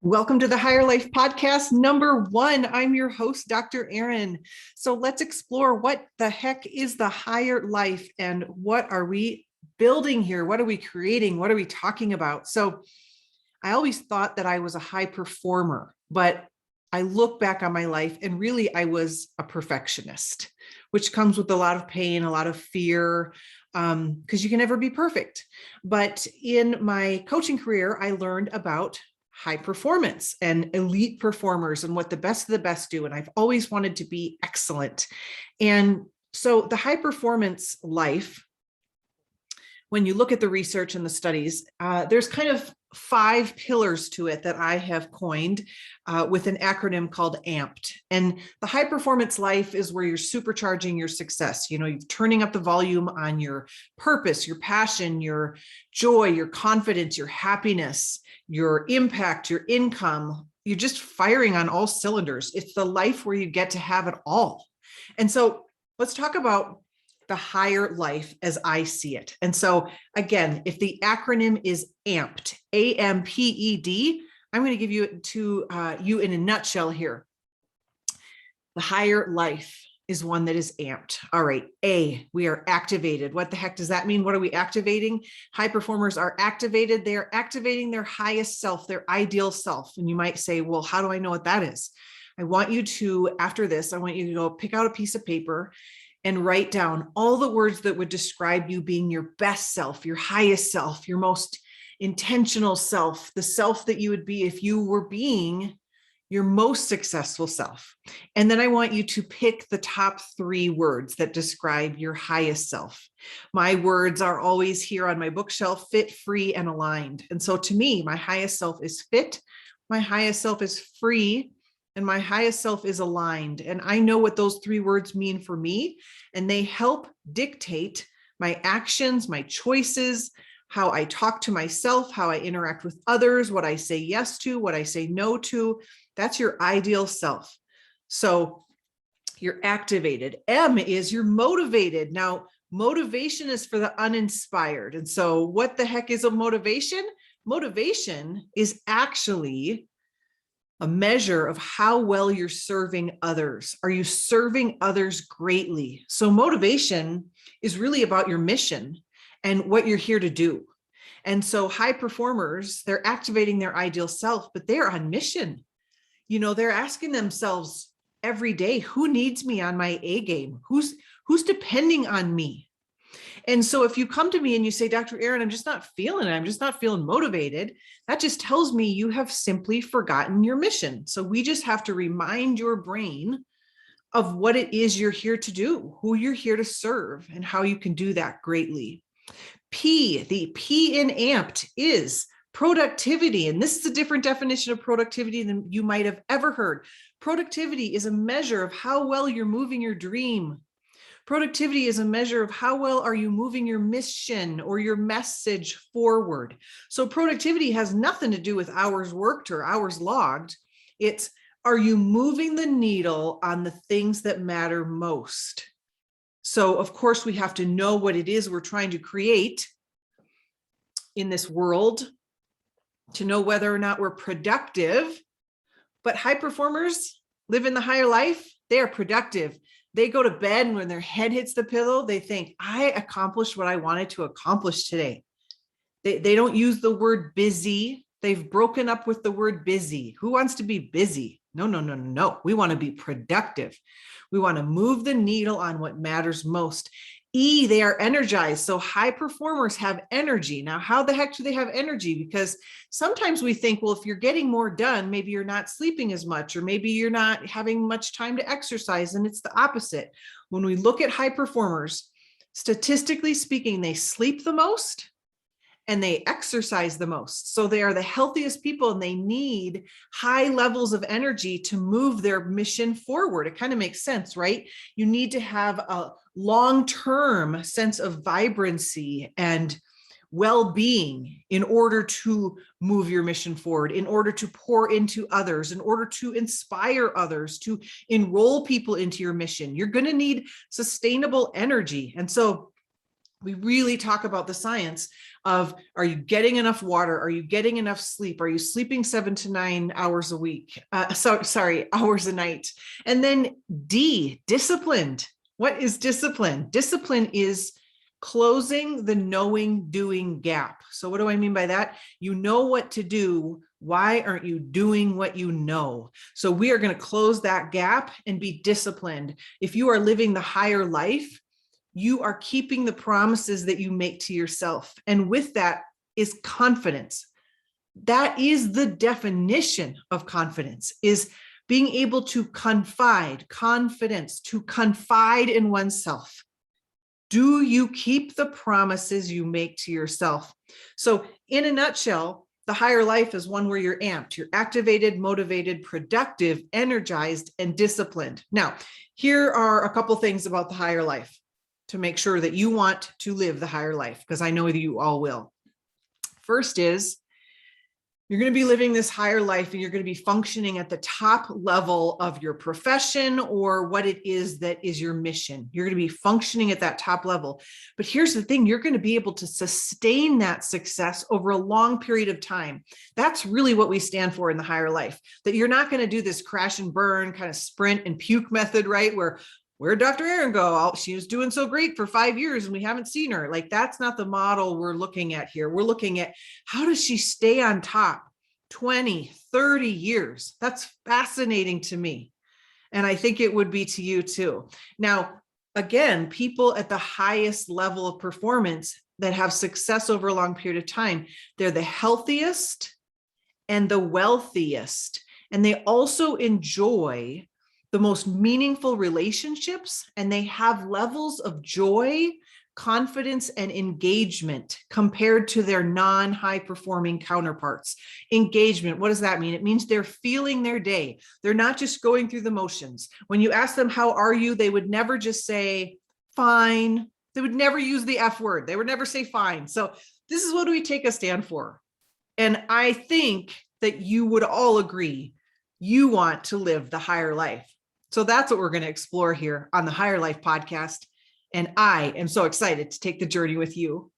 Welcome to the Higher Life Podcast #1. I'm your host, Dr. Erin. So let's explore what the heck is the higher life and what are we building here? What are we creating? What are we talking about? So I always thought that I was a high performer, but I look back on my life and really I was a perfectionist, which comes with a lot of pain, a lot of fear, because you can never be perfect. But in my coaching career, I learned about high performance and elite performers and what the best of the best do. And I've always wanted to be excellent. And so the high performance life, when you look at the research and the studies, there's kind of 5 pillars to it that I have coined with an acronym called AMPed. And the high performance life is where you're supercharging your success. You're turning up the volume on your purpose, your passion, your joy, your confidence, your happiness, your impact, your income. You're just firing on all cylinders. It's the life where you get to have it all. And so let's talk about the higher life as I see it. And so again, if the acronym is AMPed, AMPED, I'm going to give you to you in a nutshell here. The higher life is one that is amped. All right. A, we are activated. What the heck does that mean? What are we activating? High performers are activated. They are activating their highest self, their ideal self. And you might say, well, how do I know what that is? I want you to, after this, I want you to go pick out a piece of paper and write down all the words that would describe you being your best self, your highest self, your most intentional self, the self that you would be if you were being your most successful self. And then I want you to pick the top 3 words that describe your highest self. My words are always here on my bookshelf: fit, free, and aligned. And so to me, my highest self is fit, my highest self is free, and my highest self is aligned. And I know what those 3 words mean for me, and they help dictate my actions, my choices, how I talk to myself, how I interact with others, what I say yes to, what I say no to. That's your ideal self. So you're activated. M is you're motivated. Now, motivation is for the uninspired. And so what the heck is a motivation? Motivation is actually a measure of how well you're serving others. Are you serving others greatly? So motivation is really about your mission and what you're here to do. And so high performers, they're activating their ideal self, but they're on mission. They're asking themselves every day, who needs me on my A game? Who's depending on me? And so if you come to me and you say, Dr. Erin, I'm just not feeling it. I'm just not feeling motivated. That just tells me you have simply forgotten your mission. So we just have to remind your brain of what it is you're here to do, who you're here to serve, and how you can do that greatly. P, the P in amped is productivity. And this is a different definition of productivity than you might have ever heard. Productivity is a measure of how well you're moving your dream. Productivity is a measure of how well are you moving your mission or your message forward. So productivity has nothing to do with hours worked or hours logged. It's, are you moving the needle on the things that matter most? So of course we have to know what it is we're trying to create in this world to know whether or not we're productive. But high performers live in the higher life. They are productive. They go to bed and when their head hits the pillow, they think, I accomplished what I wanted to accomplish today. They don't use the word busy. They've broken up with the word busy. Who wants to be busy? No. We want to be productive. We want to move the needle on what matters most. E, they are energized. So high performers have energy. Now, how the heck do they have energy? Because sometimes we think, well, if you're getting more done, maybe you're not sleeping as much, or maybe you're not having much time to exercise. And it's the opposite. When we look at high performers, statistically speaking, they sleep the most and they exercise the most. So they are the healthiest people and they need high levels of energy to move their mission forward. It kind of makes sense, right? You need to have a long-term sense of vibrancy and well-being in order to move your mission forward, in order to pour into others, in order to inspire others, to enroll people into your mission. You're going to need sustainable energy. And so we really talk about the science of, are you getting enough water? Are you getting enough sleep? Are you sleeping 7 to 9 hours a week? Hours a night. And then D, disciplined. What is discipline? Discipline is closing the knowing doing gap. So what do I mean by that? You know what to do. Why aren't you doing what you know? So we are going to close that gap and be disciplined. If you are living the higher life, you are keeping the promises that you make to yourself. And with that is confidence. That is the definition of confidence, is being able to confidence, to confide in oneself. Do you keep the promises you make to yourself? So in a nutshell, the higher life is one where you're amped, you're activated, motivated, productive, energized, and disciplined. Now, here are a couple things about the higher life to make sure that you want to live the higher life, because I know that you all will. First is, you're going to be living this higher life and you're going to be functioning at the top level of your profession or what it is that is your mission. You're going to be functioning at that top level. But here's the thing, you're going to be able to sustain that success over a long period of time. That's really what we stand for in the higher life, that you're not going to do this crash and burn kind of sprint and puke method, right? Where'd Dr. Erin go? Oh, she was doing so great for 5 years and we haven't seen her. Like, that's not the model we're looking at here. We're looking at, how does she stay on top 20, 30 years? That's fascinating to me. And I think it would be to you too. Now, again, people at the highest level of performance that have success over a long period of time, they're the healthiest and the wealthiest. And they also enjoy the most meaningful relationships, and they have levels of joy, confidence, and engagement compared to their non-high performing counterparts. Engagement, what does that mean? It means they're feeling their day. They're not just going through the motions. When you ask them, how are you? They would never just say, fine. They would never use the F word. They would never say fine. So this is what do we take a stand for? And I think that you would all agree you want to live the higher life. So that's what we're going to explore here on the Higher Life podcast. And I am so excited to take the journey with you.